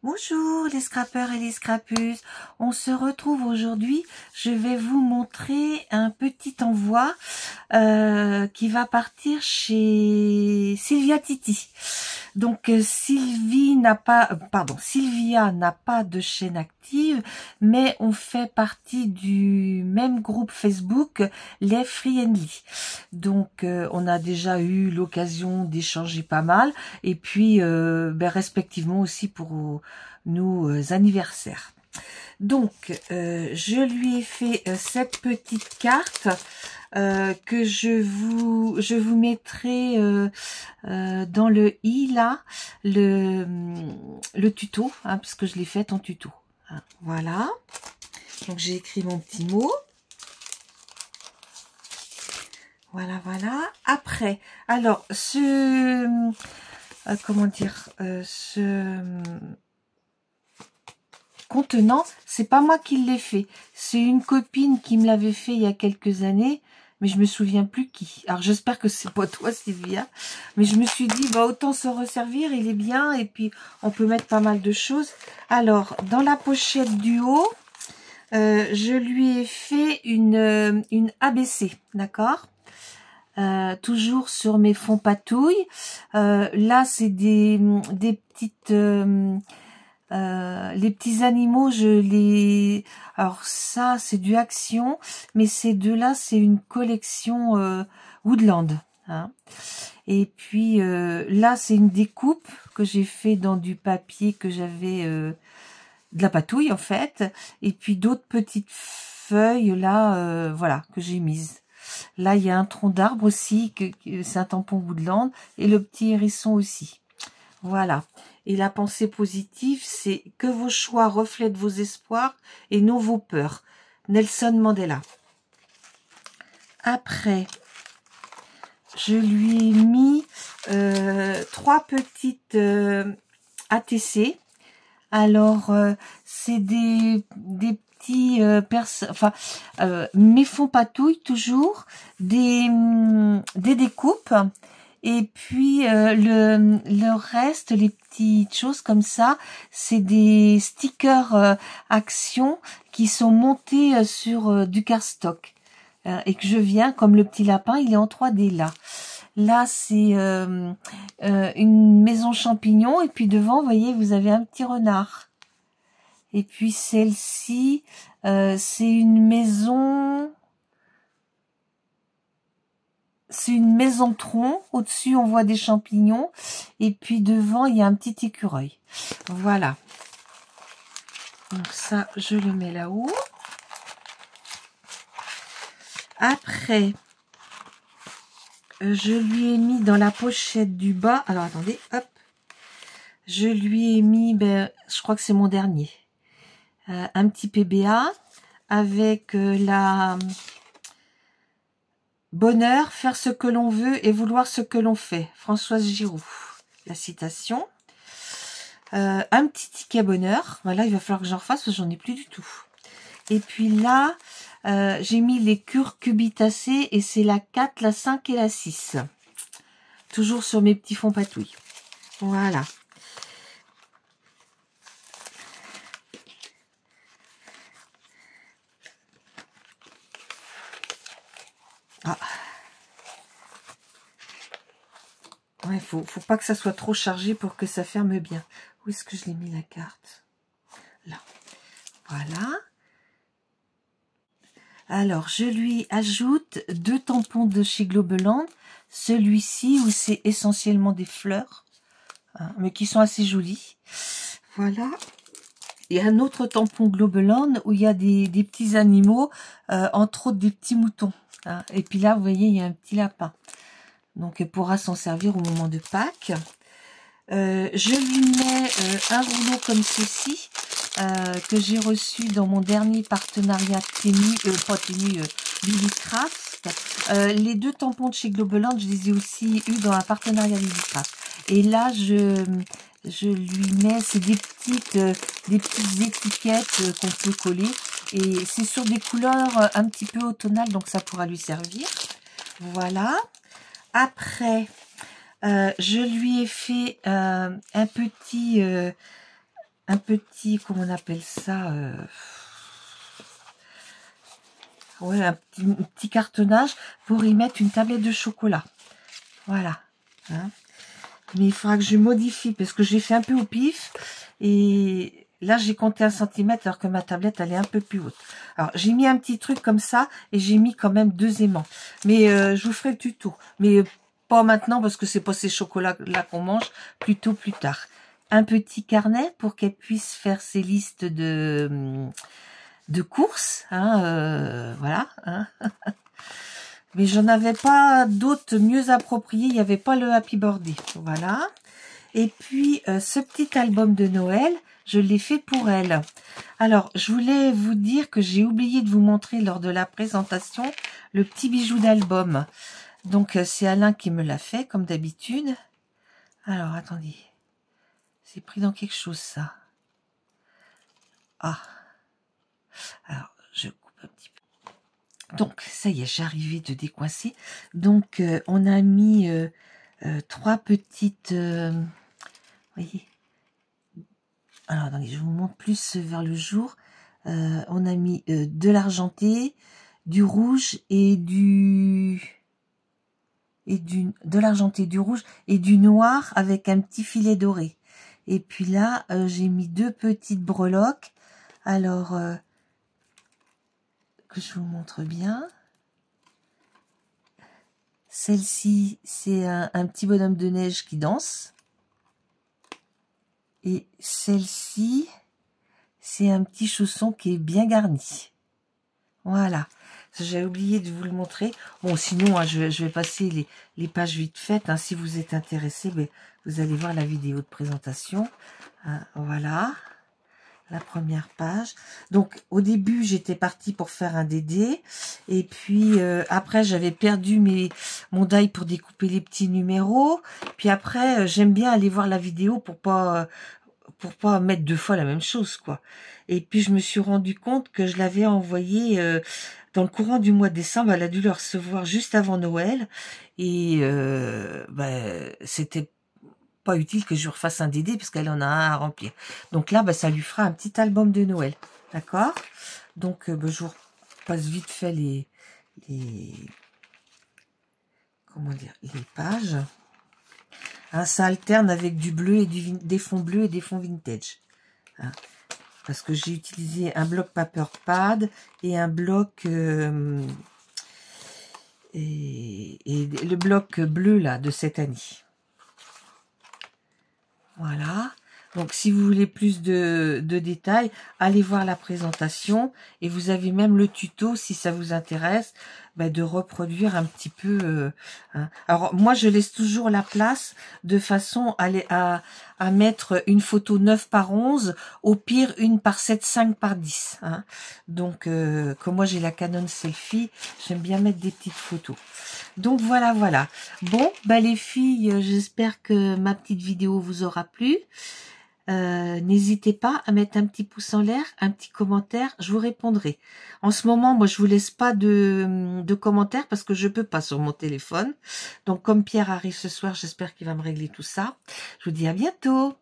Bonjour les scrappeurs et les scrappeuses, on se retrouve aujourd'hui, je vais vous montrer un petit envoi qui va partir chez Sylvia Titi. Donc Sylvia n'a pas de chaîne active, mais on fait partie du même groupe Facebook, les Friendly. Donc on a déjà eu l'occasion d'échanger pas mal, et puis respectivement aussi pour nos anniversaires. Donc je lui ai fait cette petite carte que je vous mettrai dans le i là, le tuto, hein, parce que je l'ai fait en tuto, hein. Voilà, donc j'ai écrit mon petit mot. Voilà. Après, alors comment dire, ce contenant, c'est pas moi qui l'ai fait, c'est une copine qui me l'avait fait il y a quelques années, mais je me souviens plus qui. Alors j'espère que c'est pas toi, Sylvia, mais je me suis dit bah autant se resservir, il est bien, et puis on peut mettre pas mal de choses. Alors dans la pochette du haut, je lui ai fait une ABC, d'accord. Toujours sur mes fonds patouilles. Là c'est des petites les petits animaux, alors ça c'est du Action, mais ces deux-là c'est une collection Woodland, hein. Et puis là c'est une découpe que j'ai fait dans du papier que j'avais de la patouille en fait, et puis d'autres petites feuilles là, voilà, que j'ai mises. Là il y a un tronc d'arbre aussi, c'est un tampon Woodland, et le petit hérisson aussi. Voilà. Et la pensée positive, c'est que vos choix reflètent vos espoirs et non vos peurs. Nelson Mandela. Après, je lui ai mis 3 petites ATC. Alors, c'est des petits mes fonds patouilles toujours, des découpes. Et puis le reste, les petites choses comme ça, c'est des stickers Action qui sont montés sur du cardstock, et que je viens, comme le petit lapin, il est en 3D là. Là, c'est une maison champignon, et puis devant, vous voyez, vous avez un petit renard. Et puis celle-ci, c'est une maison... C'est une maison tronc. Au-dessus, on voit des champignons. Et puis devant, il y a un petit écureuil. Voilà. Donc ça, je le mets là-haut. Après, je lui ai mis dans la pochette du bas. Alors, attendez, hop. Je lui ai mis, je crois que c'est mon dernier. Un petit PBA avec la... Bonheur, faire ce que l'on veut et vouloir ce que l'on fait. Françoise Giroud, la citation. Un petit ticket bonheur. Voilà, il va falloir que j'en refasse parce que j'en ai plus du tout. Et puis là, j'ai mis les curcubitacées et c'est la 4, la 5 et la 6. Toujours sur mes petits fonds patouilles. Voilà. Ah. Ouais, faut pas que ça soit trop chargé pour que ça ferme bien. Où est-ce que je l'ai mis la carte? Là. Voilà. Alors, je lui ajoute 2 tampons de chez Globeland. Celui-ci où c'est essentiellement des fleurs, hein, mais qui sont assez jolies. Voilà. Et un autre tampon Globeland où il y a des petits animaux, entre autres des petits moutons, hein. Et puis là, vous voyez, il y a un petit lapin. Donc, elle pourra s'en servir au moment de Pâques. Je lui mets un rouleau comme ceci, que j'ai reçu dans mon dernier partenariat Lily Craft. Les 2 tampons de chez Globeland, je les ai aussi eu dans un partenariat Lily Craft. Et là, je lui mets, c'est des petites étiquettes qu'on peut coller. Et c'est sur des couleurs un petit peu automnales, donc ça pourra lui servir. Voilà. Après, je lui ai fait un petit un petit, comment on appelle ça, ouais, un petit cartonnage pour y mettre une tablette de chocolat. Voilà. Hein. Mais il faudra que je modifie parce que j'ai fait un peu au pif. Et là, j'ai compté 1 centimètre alors que ma tablette, elle est un peu plus haute. Alors, j'ai mis un petit truc comme ça et j'ai mis quand même 2 aimants. Mais je vous ferai le tuto. Mais pas maintenant parce que c'est pas ces chocolats-là qu'on mange, plutôt plus tard. Un petit carnet pour qu'elle puisse faire ses listes de courses. Hein, voilà. Hein. Mais j'en avais pas d'autres mieux appropriés. Il n'y avait pas le Happy Birthday. Voilà. Et puis, ce petit album de Noël, je l'ai fait pour elle. Alors, je voulais vous dire que j'ai oublié de vous montrer lors de la présentation le petit bijou d'album. Donc, c'est Alain qui me l'a fait, comme d'habitude. Alors, attendez. C'est pris dans quelque chose, ça. Ah. Alors, je coupe un petit peu. Donc, ça y est, j'ai arrivé de décoincer. Donc, on a mis 3 petites... voyez. Alors, attendez, je vous montre plus vers le jour. On a mis de l'argenté, du rouge et de l'argenté, du rouge et du noir avec un petit filet doré. Et puis là, j'ai mis 2 petites breloques. Alors, que je vous montre bien. Celle-ci, c'est un petit bonhomme de neige qui danse. Et celle-ci, c'est un petit chausson qui est bien garni. Voilà. J'ai oublié de vous le montrer. Bon, sinon, hein, je vais passer les pages vite faites. Hein, si vous êtes intéressé, ben, vous allez voir la vidéo de présentation. Hein, voilà. La première page. Donc, au début, j'étais partie pour faire un DD. Et puis, après, j'avais perdu mon die pour découper les petits numéros. Puis après, j'aime bien aller voir la vidéo pour pas mettre 2 fois la même chose, quoi. Et puis, je me suis rendu compte que je l'avais envoyé dans le courant du mois de décembre. Elle a dû le recevoir juste avant Noël. Et c'était pas utile que je refasse un DD parce qu'elle en a un à remplir. Donc là, ça lui fera un petit album de Noël. D'accord? Donc, je vous passe vite fait comment dire, les pages. Hein, ça alterne avec du bleu et des fonds bleus et des fonds vintage. Hein, parce que j'ai utilisé un bloc paper pad et un bloc et le bloc bleu là de cette année. Voilà. Donc, si vous voulez plus de détails, allez voir la présentation. Et vous avez même le tuto, si ça vous intéresse, de reproduire un petit peu. Hein. Alors, moi, je laisse toujours la place de façon à mettre une photo 9 par 11, au pire, une par 7, 5 par 10. Hein. Donc, comme moi, j'ai la Canon Selfie, j'aime bien mettre des petites photos. Donc, voilà, voilà. Bon, les filles, j'espère que ma petite vidéo vous aura plu. N'hésitez pas à mettre un petit pouce en l'air, un petit commentaire, je vous répondrai. En ce moment, moi, je vous laisse pas de commentaires parce que je peux pas sur mon téléphone. Donc, comme Pierre arrive ce soir, j'espère qu'il va me régler tout ça. Je vous dis à bientôt.